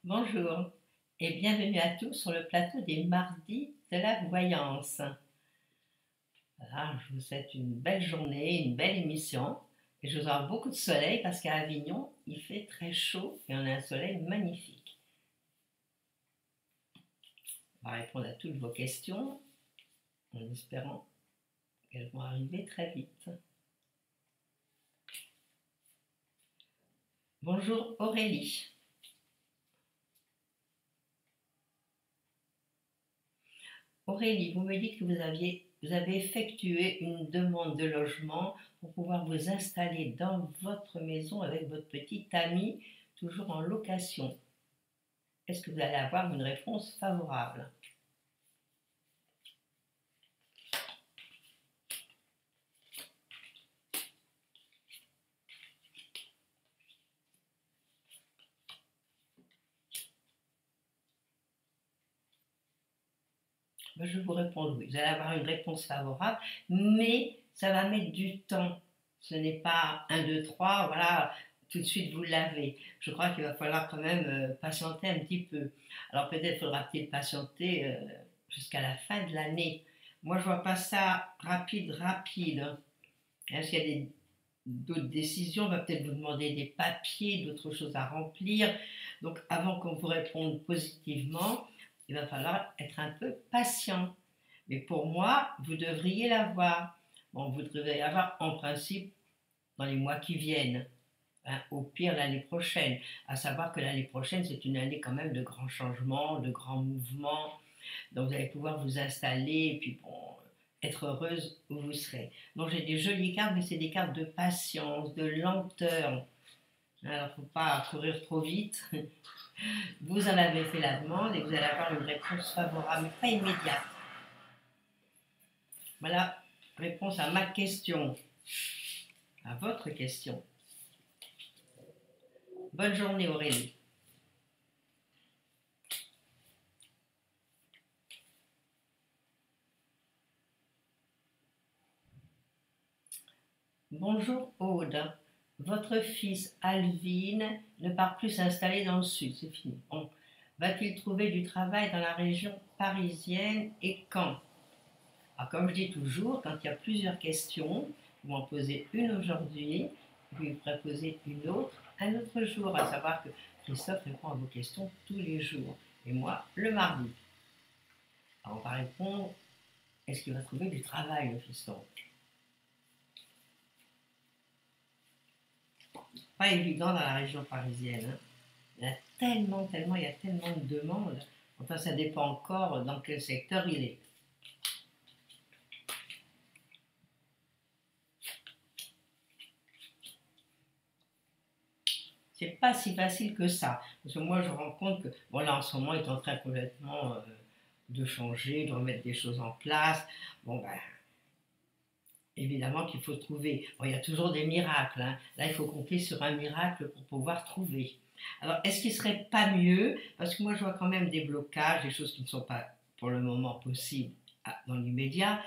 Bonjour et bienvenue à tous sur le plateau des mardis de la voyance. Voilà, je vous souhaite une belle journée, une belle émission et je vous aurai beaucoup de soleil parce qu'à Avignon, il fait très chaud et on a un soleil magnifique. On va répondre à toutes vos questions en espérant qu'elles vont arriver très vite. Bonjour Aurélie. Aurélie, vous me dites que vous avez effectué une demande de logement pour pouvoir vous installer dans votre maison avec votre petite amie, toujours en location. Est-ce que vous allez avoir une réponse favorable? Je vous réponds oui. Vous allez avoir une réponse favorable, mais ça va mettre du temps. Ce n'est pas 1, 2, 3, voilà, tout de suite vous l'avez. Je crois qu'il va falloir quand même patienter un petit peu. Alors peut-être faudra-t-il patienter jusqu'à la fin de l'année. Moi, je vois pas ça rapide. Est-ce qu'il y a d'autres décisions? On va peut-être vous demander des papiers, d'autres choses à remplir. Donc, avant qu'on vous réponde positivement, il va falloir être un peu patient. Mais pour moi, vous devriez l'avoir. Bon, vous devriez l'avoir en principe dans les mois qui viennent. Hein, au pire l'année prochaine. À savoir que l'année prochaine, c'est une année quand même de grands changements, de grands mouvements. Donc vous allez pouvoir vous installer et puis bon, être heureuse où vous serez. Donc j'ai des jolies cartes, mais c'est des cartes de patience, de lenteur. Alors il ne faut pas courir trop vite. Vous en avez fait la demande et vous allez avoir une réponse favorable, mais pas immédiate. Voilà, réponse à ma question, à votre question. Bonne journée Aurélie. Bonjour Aude. Votre fils Alvin ne part plus s'installer dans le sud, c'est fini. Bon. Va-t-il trouver du travail dans la région parisienne et quand? Alors, comme je dis toujours, quand il y a plusieurs questions, vous en posez une aujourd'hui, puis vous pourrez poser une autre un autre jour, à savoir que Christophe répond à vos questions tous les jours, et moi le mardi. Alors, on va répondre, est-ce qu'il va trouver du travail, le fiston? Pas évident dans la région parisienne. Hein. Il y a tellement, il y a tellement de demandes. Enfin, ça dépend encore dans quel secteur il est. C'est pas si facile que ça. Parce que moi, je rends compte que, bon, là, en ce moment, il est en train complètement de changer, de remettre des choses en place. Bon, ben, évidemment qu'il faut trouver. Bon, il y a toujours des miracles. Hein. Là, il faut compter sur un miracle pour pouvoir trouver. Alors, est-ce qu'il serait pas mieux, parce que moi, je vois quand même des blocages, des choses qui ne sont pas pour le moment possibles dans l'immédiat,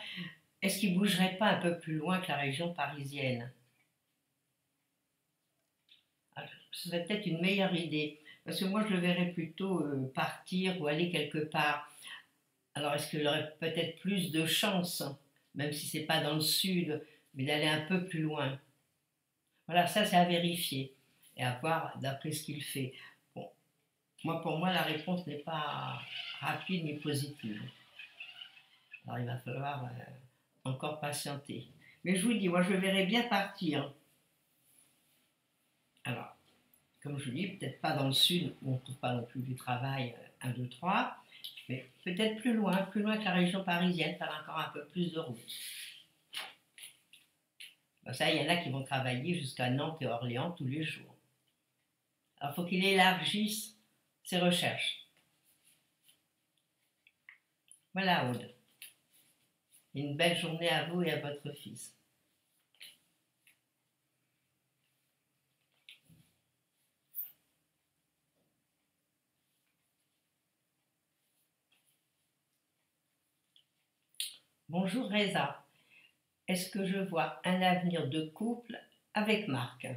est-ce qu'il ne bougerait pas un peu plus loin que la région parisienne? Ce serait peut-être une meilleure idée. Parce que moi, je le verrais plutôt partir ou aller quelque part. Alors, est-ce qu'il aurait peut-être plus de chance, même si c'est pas dans le sud, mais d'aller un peu plus loin? Voilà, ça, c'est à vérifier et à voir d'après ce qu'il fait. Bon, moi, pour moi, la réponse n'est pas rapide ni positive. Alors, il va falloir encore patienter. Mais je vous dis, moi, je le verrais bien partir. Alors, comme je vous dis, peut-être pas dans le sud où on ne trouve pas non plus du travail 1, 2, 3, mais peut-être plus loin que la région parisienne, faire encore un peu plus de route. Ben ça, il y en a qui vont travailler jusqu'à Nantes et Orléans tous les jours. Alors, il faut qu'il élargisse ses recherches. Voilà, Aude. Une belle journée à vous et à votre fils. Bonjour Reza. Est-ce que je vois un avenir de couple avec Marc?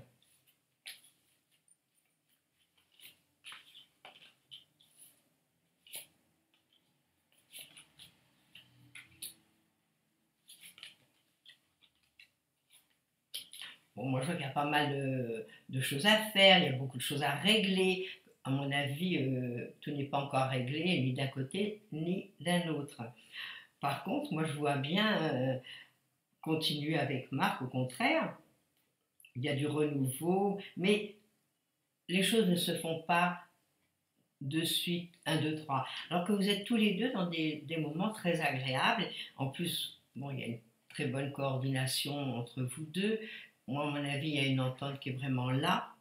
Bon, moi, je vois qu'il y a pas mal de choses à faire, il y a beaucoup de choses à régler. À mon avis, tout n'est pas encore réglé, ni d'un côté, ni d'un autre. Par contre, moi, je vois bien continuer avec Marc, au contraire. Il y a du renouveau, mais les choses ne se font pas de suite, un, deux, trois. Alors que vous êtes tous les deux dans des moments très agréables. En plus, bon, il y a une très bonne coordination entre vous deux. Moi, à mon avis, il y a une entente qui est vraiment là,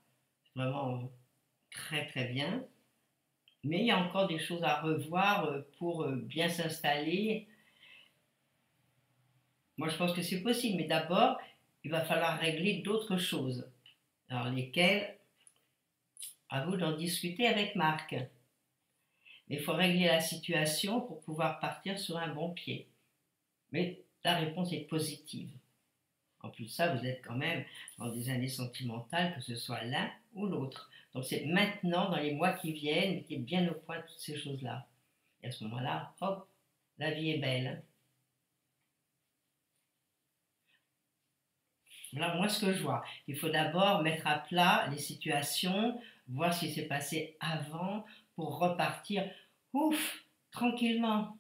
vraiment très très bien. Mais il y a encore des choses à revoir pour bien s'installer. Moi, je pense que c'est possible, mais d'abord, il va falloir régler d'autres choses. Alors, lesquelles, à vous d'en discuter avec Marc. Mais il faut régler la situation pour pouvoir partir sur un bon pied. Mais la réponse est positive. En plus de ça, vous êtes quand même dans des années sentimentales, que ce soit l'un ou l'autre. Donc c'est maintenant, dans les mois qui viennent, mettez bien au point toutes ces choses-là. Et à ce moment-là, hop, la vie est belle. Voilà, moi, ce que je vois, il faut d'abord mettre à plat les situations, voir ce qui s'est passé avant, pour repartir, ouf, tranquillement.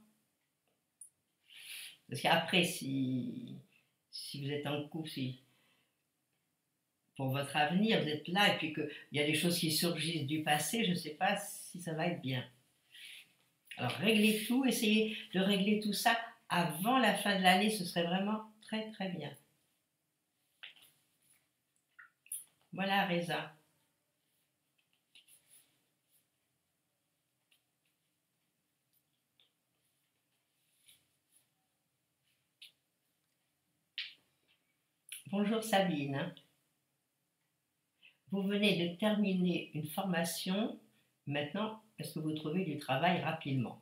Parce qu'après, si vous êtes en couple, si pour votre avenir, vous êtes là, et puis qu'il y a des choses qui surgissent du passé, je ne sais pas si ça va être bien. Alors, réglez tout, essayez de régler tout ça avant la fin de l'année, ce serait vraiment très très bien. Voilà, Reza. Bonjour Sabine. Vous venez de terminer une formation. Maintenant, est-ce que vous trouvez du travail rapidement?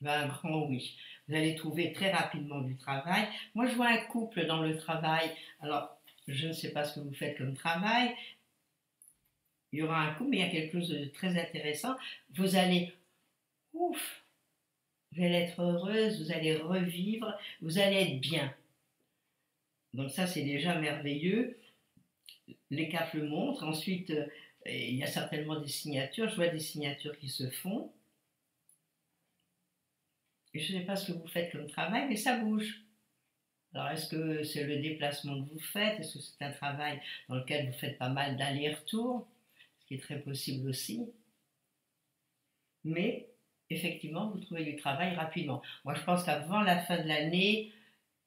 Ben, un grand oui. Vous allez trouver très rapidement du travail. Moi, je vois un couple dans le travail. Alors, je ne sais pas ce que vous faites comme travail. Il y aura un couple, mais il y a quelque chose de très intéressant. Vous allez, ouf, vous allez être heureuse, vous allez revivre, vous allez être bien. Donc ça, c'est déjà merveilleux. Les cartes le montrent. Ensuite, il y a certainement des signatures. Je vois des signatures qui se font. Et je ne sais pas ce que vous faites comme travail, mais ça bouge. Alors, est-ce que c'est le déplacement que vous faites? Est-ce que c'est un travail dans lequel vous faites pas mal d'allers-retours? Ce qui est très possible aussi. Mais, effectivement, vous trouvez du travail rapidement. Moi, je pense qu'avant la fin de l'année,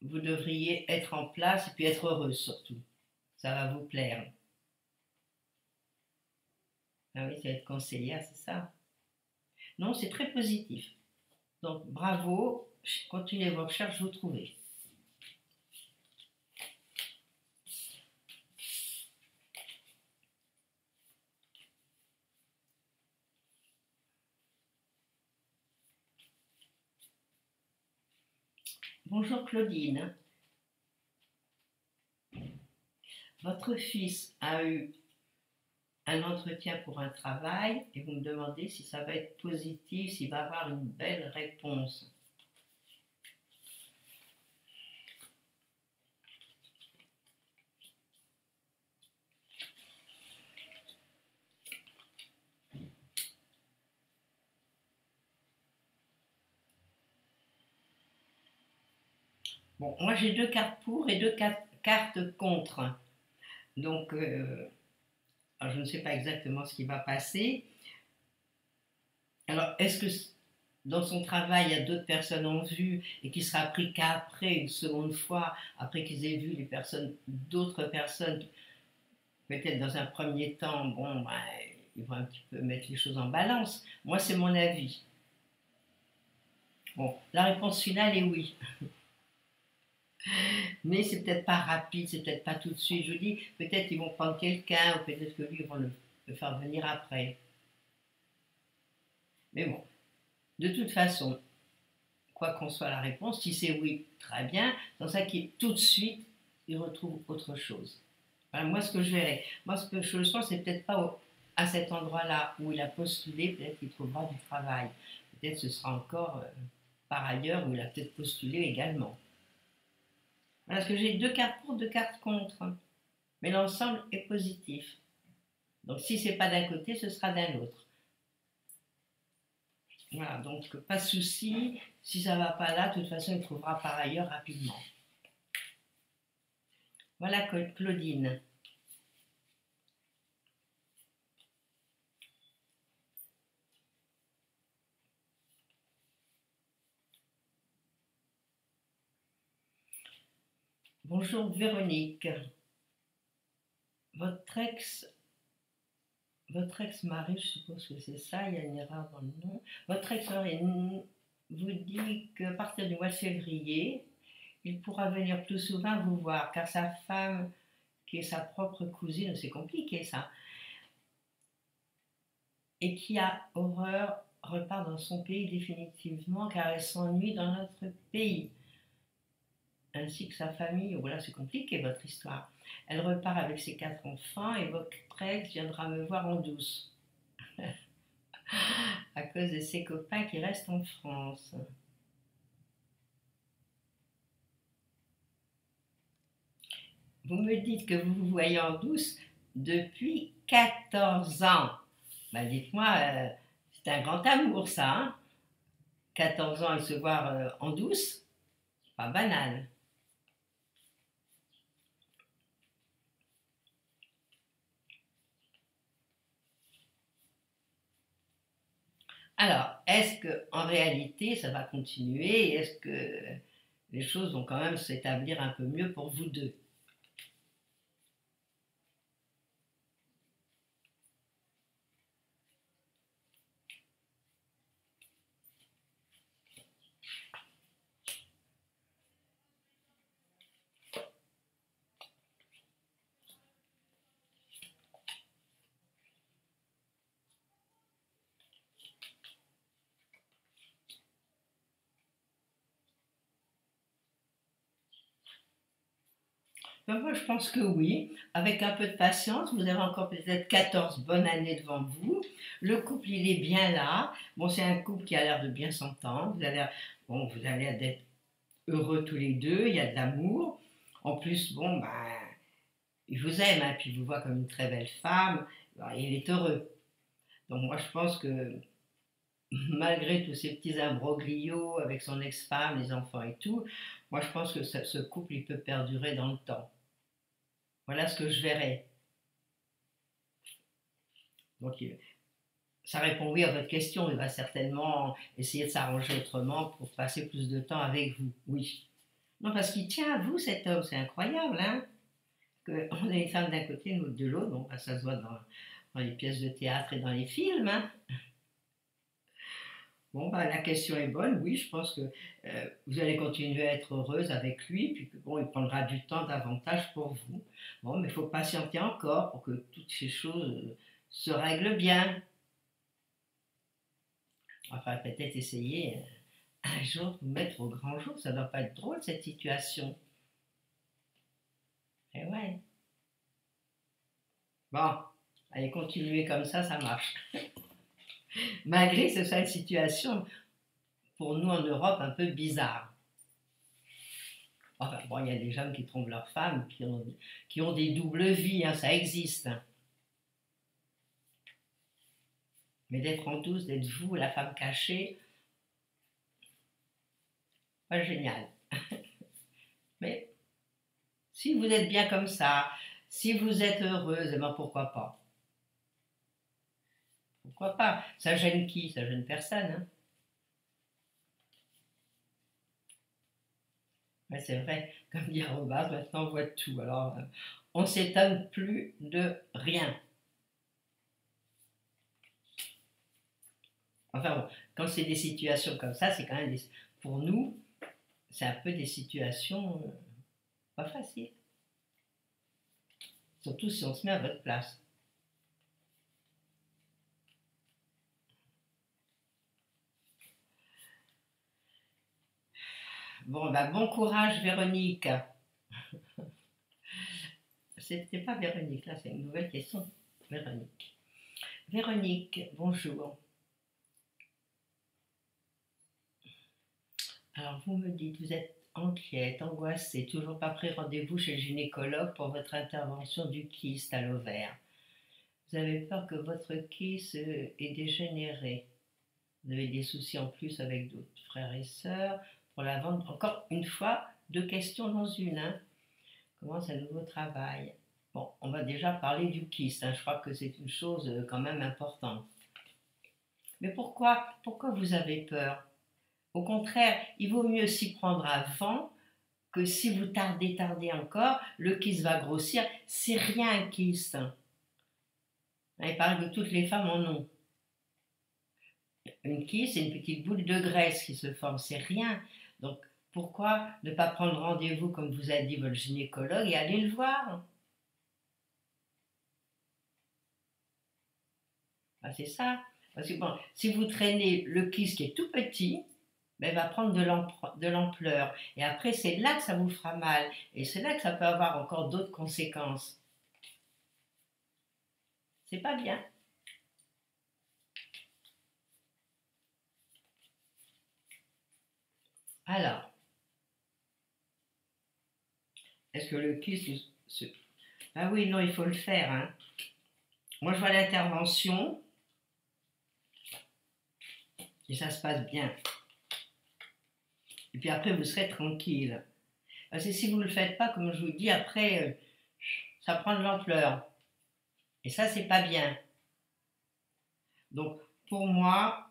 vous devriez être en place et puis être heureuse surtout. Ça va vous plaire. Ah oui, ça va être conseillère, c'est ça? Non, c'est très positif. Donc, bravo, continuez vos recherches, vous trouvez. Bonjour Claudine. Votre fils a eu un entretien pour un travail et vous me demandez si ça va être positif, s'il va avoir une belle réponse. Bon, moi j'ai deux cartes pour et deux cartes contre. Donc, alors je ne sais pas exactement ce qui va passer. Alors, est-ce que dans son travail, il y a d'autres personnes en vue et qu'il sera pris qu'après, une seconde fois, après qu'ils aient vu les personnes, d'autres personnes, peut-être dans un premier temps, bon, ben, ils vont un petit peu mettre les choses en balance. Moi, c'est mon avis. Bon, la réponse finale est oui. Mais c'est peut-être pas rapide, c'est peut-être pas tout de suite. Je vous dis, peut-être ils vont prendre quelqu'un, ou peut-être que lui, ils vont le faire venir après. Mais bon, de toute façon, quoi qu'on soit la réponse, si c'est oui, très bien. Dans ça qui est tout de suite, il retrouve autre chose. Voilà, moi, ce que je verrais, moi, ce que je le sens, c'est peut-être pas à cet endroit-là où il a postulé, peut-être qu'il trouvera du travail. Peut-être ce sera encore par ailleurs où il a peut-être postulé également. Voilà, parce que j'ai deux cartes pour, deux cartes contre. Mais l'ensemble est positif. Donc si c'est pas d'un côté, ce sera d'un autre. Voilà, donc pas de souci. Si ça va pas là, de toute façon, il trouvera par ailleurs rapidement. Voilà Claudine. Bonjour Véronique. Votre ex, votre ex-mari, je suppose que c'est ça, il y a une erreur dans le nom. Votre ex-mari vous dit qu'à partir du mois de février, il pourra venir plus souvent vous voir, car sa femme, qui est sa propre cousine, c'est compliqué ça, et qui a horreur, repart dans son pays définitivement, car elle s'ennuie dans notre pays, ainsi que sa famille. Voilà, c'est compliqué votre histoire. Elle repart avec ses 4 enfants et votre ex viendra me voir en douce, à cause de ses copains qui restent en France. Vous me dites que vous vous voyez en douce depuis 14 ans. Ben dites-moi, c'est un grand amour ça, hein. 14 ans et se voir en douce, pas banal. Alors, est-ce que en réalité ça va continuer? Est-ce que les choses vont quand même s'établir un peu mieux pour vous deux? Ben, moi, je pense que oui. Avec un peu de patience, vous avez encore peut-être 14 bonnes années devant vous. Le couple, il est bien là. Bon, c'est un couple qui a l'air de bien s'entendre. Bon, vous allez être heureux tous les deux. Il y a de l'amour. En plus, bon, ben, il vous aime, hein, puis il vous voit comme une très belle femme. Ben, il est heureux. Donc, moi, je pense que malgré tous ces petits imbroglios avec son ex-femme, les enfants et tout, moi, je pense que ce couple, il peut perdurer dans le temps. Voilà ce que je verrais. Donc, ça répond oui à votre question. Il va certainement essayer de s'arranger autrement pour passer plus de temps avec vous. Oui. Non, parce qu'il tient à vous, cet homme. C'est incroyable, hein? On a une femme d'un côté, une autre de l'autre. Bon, bah, ça se voit dans les pièces de théâtre et dans les films, hein? Bon, bah, la question est bonne. Oui, je pense que vous allez continuer à être heureuse avec lui, puis que, bon, il prendra du temps davantage pour vous. Bon, mais il faut patienter encore pour que toutes ces choses se règlent bien. Enfin, peut-être essayer un jour de vous mettre au grand jour. Ça ne doit pas être drôle cette situation. Eh ouais. Bon, allez, continuez comme ça marche. Malgré que ce soit une situation pour nous en Europe un peu bizarre. Enfin, bon, il y a des gens qui trompent leurs femmes, qui ont des doubles vies, hein, ça existe. Mais d'être en douce, d'être vous, la femme cachée, pas génial. Mais si vous êtes bien comme ça, si vous êtes heureuse, eh ben pourquoi pas? Pourquoi pas? Ça gêne qui? Ça gêne personne, hein? Mais c'est vrai, comme dit Robert, maintenant on voit tout. Alors, on ne s'étonne plus de rien. Enfin bon, quand c'est des situations comme ça, c'est quand même pour nous, c'est un peu des situations pas faciles. Surtout si on se met à votre place. Bon, ben, bon courage, Véronique. c'était pas Véronique, là c'est une nouvelle question. Véronique. Véronique, bonjour. Alors vous me dites, vous êtes inquiète, angoissée, toujours pas pris rendez-vous chez le gynécologue pour votre intervention du kyste à l'ovaire. Vous avez peur que votre kyste ait dégénéré. Vous avez des soucis en plus avec d'autres frères et sœurs pour la vente. Encore une fois, 2 questions dans une. Hein. Commence un nouveau travail. Bon, on va déjà parler du kyste. Hein. Je crois que c'est une chose quand même importante. Mais pourquoi vous avez peur? Au contraire, il vaut mieux s'y prendre avant que si vous tardez encore, le kyste va grossir. C'est rien un kyste. Hein. Il paraît que toutes les femmes en ont. Une kyste, c'est une petite boule de graisse qui se forme, c'est rien. Donc pourquoi ne pas prendre rendez-vous comme vous a dit votre gynécologue et aller le voir? Ben, c'est ça. Parce que bon, si vous traînez le kyste qui est tout petit, ben, il va prendre de l'ampleur. Et après, c'est là que ça vous fera mal. Et c'est là que ça peut avoir encore d'autres conséquences. C'est pas bien. Alors, est-ce que le kyste... Ah oui, non, il faut le faire. Hein. Moi, je vois l'intervention et ça se passe bien. Et puis après, vous serez tranquille. Parce que si vous ne le faites pas, comme je vous dis, après, ça prend de l'ampleur. Et ça, c'est pas bien. Donc, pour moi,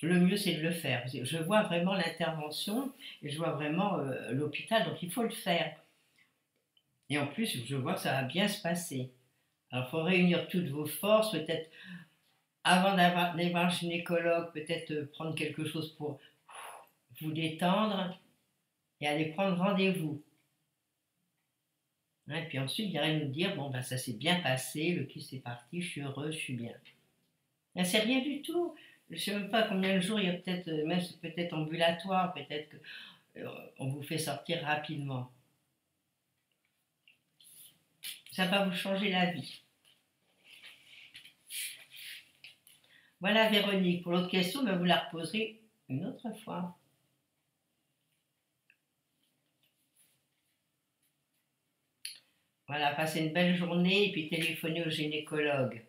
le mieux, c'est de le faire. Je vois vraiment l'intervention et je vois vraiment l'hôpital, donc il faut le faire. Et en plus, je vois que ça va bien se passer. Alors, il faut réunir toutes vos forces, peut-être avant d'aller voir un gynécologue, peut-être prendre quelque chose pour vous détendre et aller prendre rendez-vous. Et puis ensuite, il irait nous dire, bon, ben, ça s'est bien passé, le kyste est parti, je suis heureux, je suis bien. Ben, c'est rien du tout. Je ne sais même pas combien de jours il y a peut-être, même c'est peut-être ambulatoire, peut-être qu'on vous fait sortir rapidement. Ça va vous changer la vie. Voilà Véronique. Pour l'autre question, ben, vous la reposerez une autre fois. Voilà, passez une belle journée et puis téléphonez au gynécologue.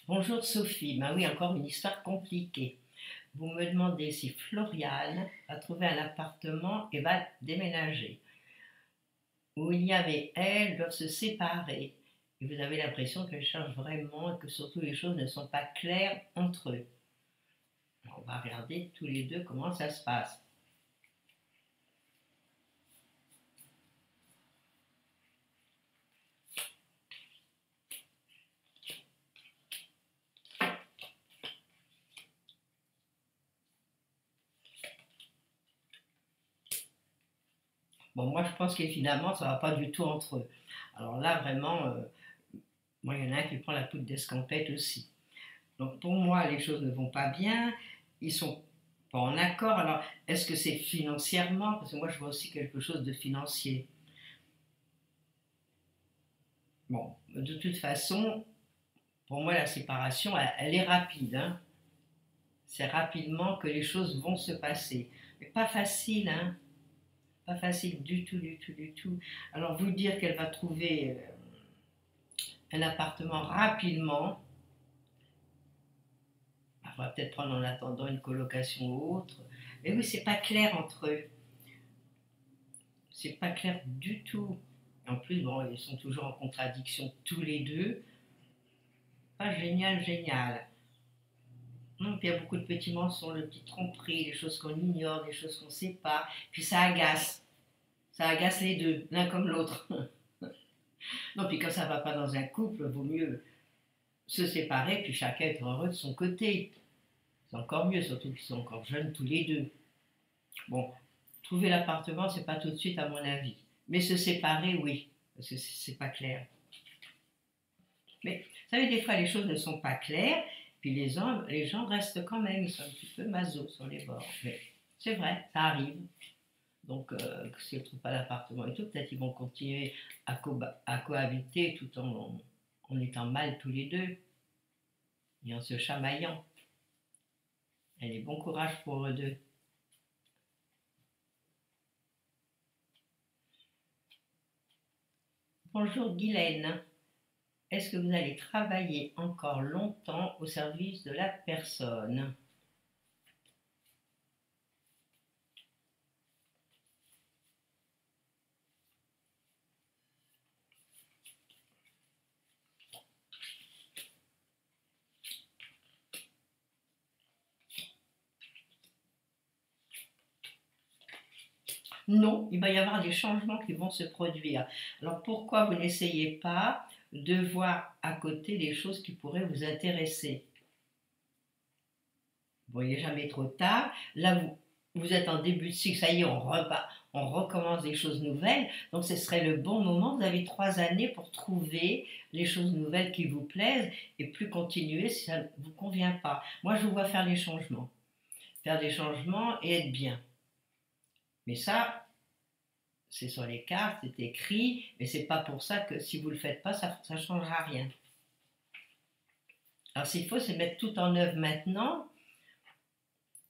Bonjour Sophie, ben oui, encore une histoire compliquée. Vous me demandez si Floriane a trouvé un appartement et va déménager. Où il y avait elles doivent se séparer. Et vous avez l'impression qu'elles cherchent vraiment et que surtout les choses ne sont pas claires entre eux. On va regarder tous les deux comment ça se passe. Bon, moi je pense qu'évidemment ça ne va pas du tout entre eux. Alors là vraiment, moi il y en a un qui prend la poudre d'escampette aussi. Donc pour moi les choses ne vont pas bien, ils sont pas en accord. Alors est-ce que c'est financièrement? Parce que moi je vois aussi quelque chose de financier. Bon, de toute façon, pour moi la séparation elle est rapide. Hein. C'est rapidement que les choses vont se passer. Mais pas facile, hein. Pas facile du tout, du tout, du tout. Alors vous dire qu'elle va trouver un appartement rapidement, il va peut-être prendre en attendant une colocation ou autre. Mais oui, c'est pas clair entre eux. C'est pas clair du tout. En plus, bon, ils sont toujours en contradiction tous les deux. Pas génial, génial. Puis il y a beaucoup de petits mensonges, de petites tromperies, des choses qu'on ignore, des choses qu'on ne sait pas. Puis ça agace. Ça agace les deux, l'un comme l'autre. Non, puis quand ça ne va pas dans un couple, vaut mieux se séparer, puis chacun être heureux de son côté. C'est encore mieux, surtout qu'ils sont encore jeunes tous les deux. Bon, trouver l'appartement, c'est pas tout de suite à mon avis. Mais se séparer, oui. parce que c'est pas clair. Mais vous savez, des fois les choses ne sont pas claires, puis les gens restent quand même, ils sont un petit peu maso sur les bords. Mais c'est vrai, ça arrive. Donc, s'ils ne trouvent pas d'appartement et tout, peut-être ils vont continuer à cohabiter tout en étant mal tous les deux et en se chamaillant. Allez, bon courage pour eux deux. Bonjour Guylaine, est-ce que vous allez travailler encore longtemps au service de la personne? Non, il va y avoir des changements qui vont se produire. Alors pourquoi vous n'essayez pas de voir à côté les choses qui pourraient vous intéresser? Bon, il n'est jamais trop tard. Là, vous êtes en début de cycle, ça y est, on recommence des choses nouvelles. Donc ce serait le bon moment. Vous avez 3 années pour trouver les choses nouvelles qui vous plaisent et plus continuer si ça ne vous convient pas. Moi, je vous vois faire des changements. Faire des changements et être bien. Mais ça, c'est sur les cartes, c'est écrit, mais c'est pas pour ça que si vous le faites pas, ça ne changera rien. Alors s'il faut, c'est mettre tout en œuvre maintenant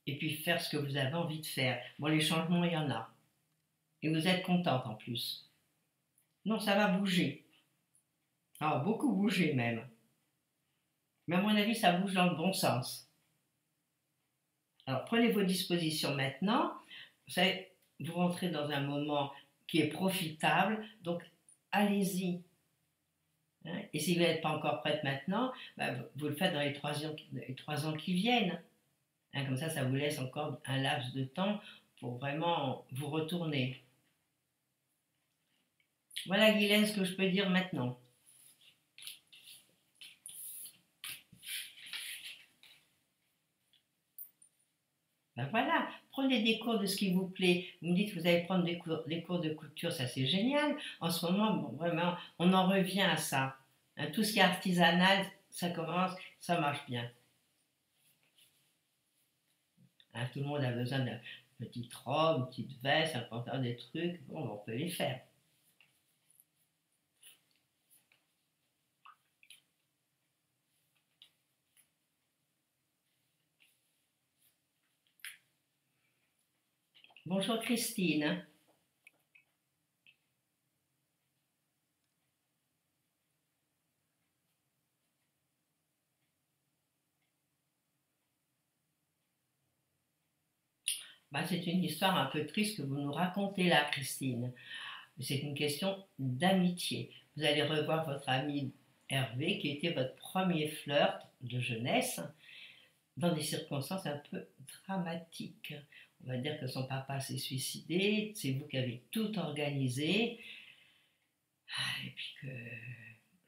et puis faire ce que vous avez envie de faire. Bon, les changements, il y en a. Et vous êtes contente en plus. Non, ça va bouger. Alors, beaucoup bouger même. Mais à mon avis, ça bouge dans le bon sens. Alors, prenez vos dispositions maintenant. Vous savez, vous rentrez dans un moment qui est profitable, donc allez-y. Hein, et si vous n'êtes pas encore prête maintenant, bah, vous le faites dans les 3 ans qui viennent. Hein, comme ça vous laisse encore un laps de temps pour vraiment vous retourner. Voilà Guylaine ce que je peux dire maintenant. Ben voilà, prenez des cours de ce qui vous plaît. Vous me dites que vous allez prendre des cours de couture, ça c'est génial. En ce moment, bon, vraiment, on en revient à ça. Hein, tout ce qui est artisanal, ça commence, ça marche bien. Hein, tout le monde a besoin d'une petite robe, une petite veste, un pantalon, des trucs. Bon, on peut les faire. Bonjour Christine. Ben, c'est une histoire un peu triste que vous nous racontez là, Christine. C'est une question d'amitié. Vous allez revoir votre ami Hervé, qui était votre premier flirt de jeunesse, dans des circonstances un peu dramatiques. On va dire que son papa s'est suicidé, c'est vous qui avez tout organisé, et puis que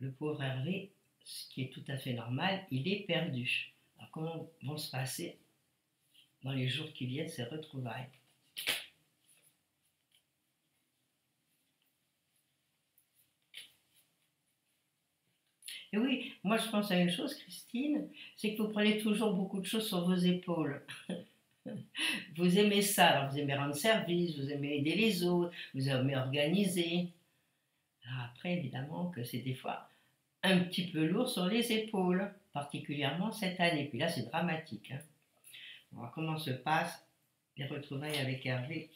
le pauvre Hervé, ce qui est tout à fait normal, il est perdu. Alors comment vont se passer dans les jours qui viennent ces retrouvailles? Et oui, moi je pense à une chose, Christine, c'est que vous prenez toujours beaucoup de choses sur vos épaules. Vous aimez ça, alors vous aimez rendre service, vous aimez aider les autres, vous aimez organiser. Alors après, évidemment que c'est des fois un petit peu lourd sur les épaules, particulièrement cette année. Puis là, c'est dramatique. Hein. On va voir comment se passent les retrouvailles avec Hervé.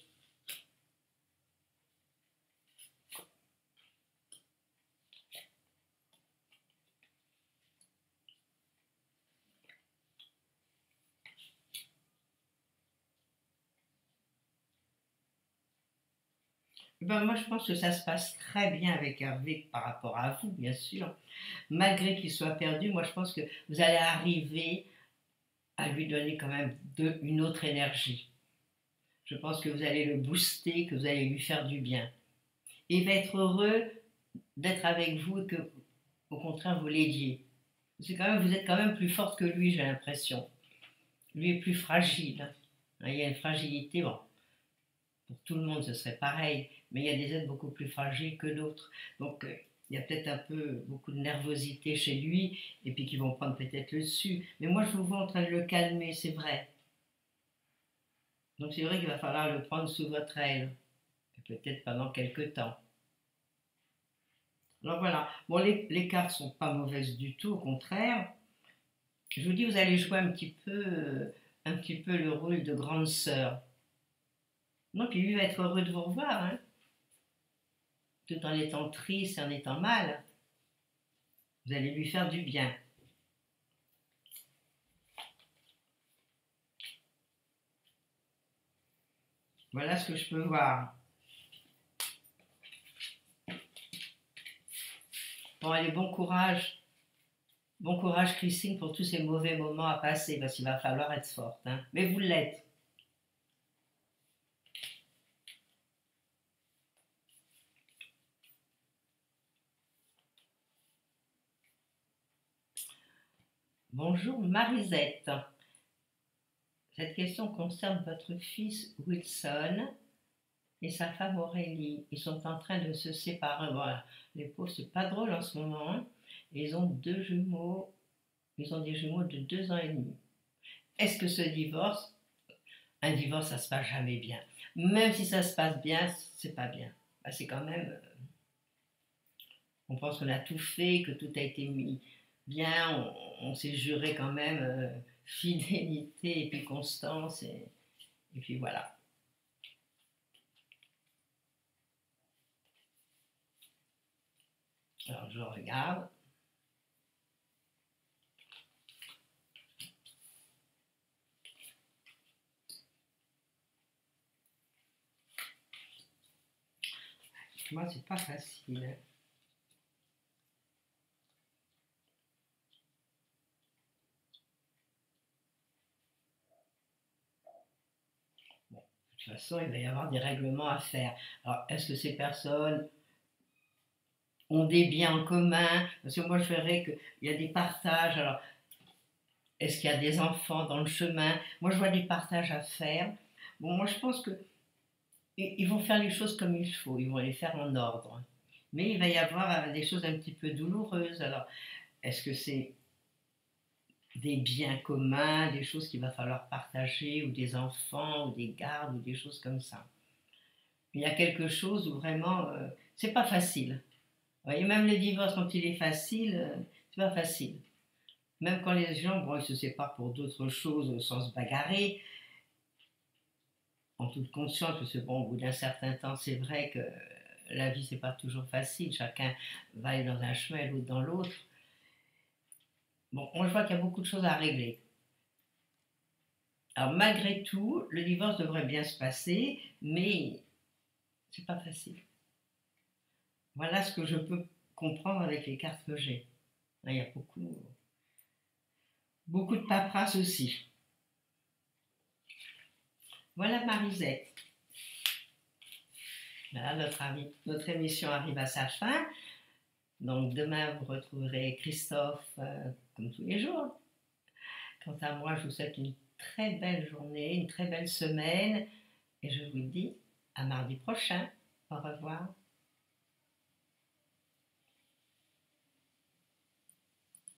Ben, moi, je pense que ça se passe très bien avec Hervé par rapport à vous, bien sûr. Malgré qu'il soit perdu, moi, je pense que vous allez arriver à lui donner quand même une autre énergie. Je pense que vous allez le booster, que vous allez lui faire du bien. Et il va être heureux d'être avec vous et que, au contraire, vous l'aidiez. Vous êtes quand même plus forte que lui, j'ai l'impression. Lui est plus fragile. Hein. Il y a une fragilité, bon, pour tout le monde ce serait pareil, mais il y a des êtres beaucoup plus fragiles que d'autres. Donc, il y a peut-être un peu beaucoup de nervosité chez lui, et puis qui vont prendre peut-être le dessus. Mais moi, je vous vois en train de le calmer, c'est vrai. Donc, c'est vrai qu'il va falloir le prendre sous votre aile, peut-être pendant quelques temps. Alors voilà, bon, les cartes sont pas mauvaises du tout, au contraire. Je vous dis, vous allez jouer un petit peu le rôle de grande sœur. Donc, lui va être heureux de vous revoir, hein, tout en étant triste et en étant mal. Vous allez lui faire du bien. Voilà ce que je peux voir. Bon, allez, bon courage. Bon courage, Christine, pour tous ces mauvais moments à passer, parce qu'il va falloir être forte, hein. Mais vous l'êtes. Bonjour, Marisette. Cette question concerne votre fils Wilson et sa femme Aurélie. Ils sont en train de se séparer. Voilà. Les pauvres, c'est pas drôle en ce moment, hein. Ils ont deux jumeaux. Ils ont des jumeaux de 2 ans et demi. Est-ce que ce divorce, un divorce, ça se passe jamais bien. Même si ça se passe bien, c'est pas bien. Bah, c'est quand même, on pense qu'on a tout fait, que tout a été mis bien, on s'est juré quand même fidélité et puis constance et puis voilà. Alors je regarde. Moi, c'est pas facile. Bon, de toute façon, il va y avoir des règlements à faire. Alors, est-ce que ces personnes ont des biens en commun? Parce que moi, je verrais qu'il y a des partages. Alors, est-ce qu'il y a des enfants dans le chemin? Moi, je vois des partages à faire. Bon, moi, je pense que ils vont faire les choses comme il faut. Ils vont les faire en ordre. Mais il va y avoir des choses un petit peu douloureuses. Alors, est-ce que c'est des biens communs, des choses qu'il va falloir partager, ou des enfants, ou des gardes, ou des choses comme ça? Il y a quelque chose où vraiment, c'est pas facile. Vous voyez, même le divorce, quand il est facile, c'est pas facile. Même quand les gens, bon, ils se séparent pour d'autres choses sans se bagarrer, en toute conscience, parce que bon, au bout d'un certain temps, c'est vrai que la vie, c'est pas toujours facile. Chacun va aller dans un chemin et l'autre dans l'autre. Bon, moi, je vois qu'il y a beaucoup de choses à régler. Alors, malgré tout, le divorce devrait bien se passer, mais c'est pas facile. Voilà ce que je peux comprendre avec les cartes que j'ai. Il y a beaucoup de paperasse aussi. Voilà, Marisette. Voilà, notre émission arrive à sa fin. Donc demain, vous retrouverez Christophe comme tous les jours. Quant à moi, je vous souhaite une très belle journée, une très belle semaine et je vous dis à mardi prochain. Au revoir.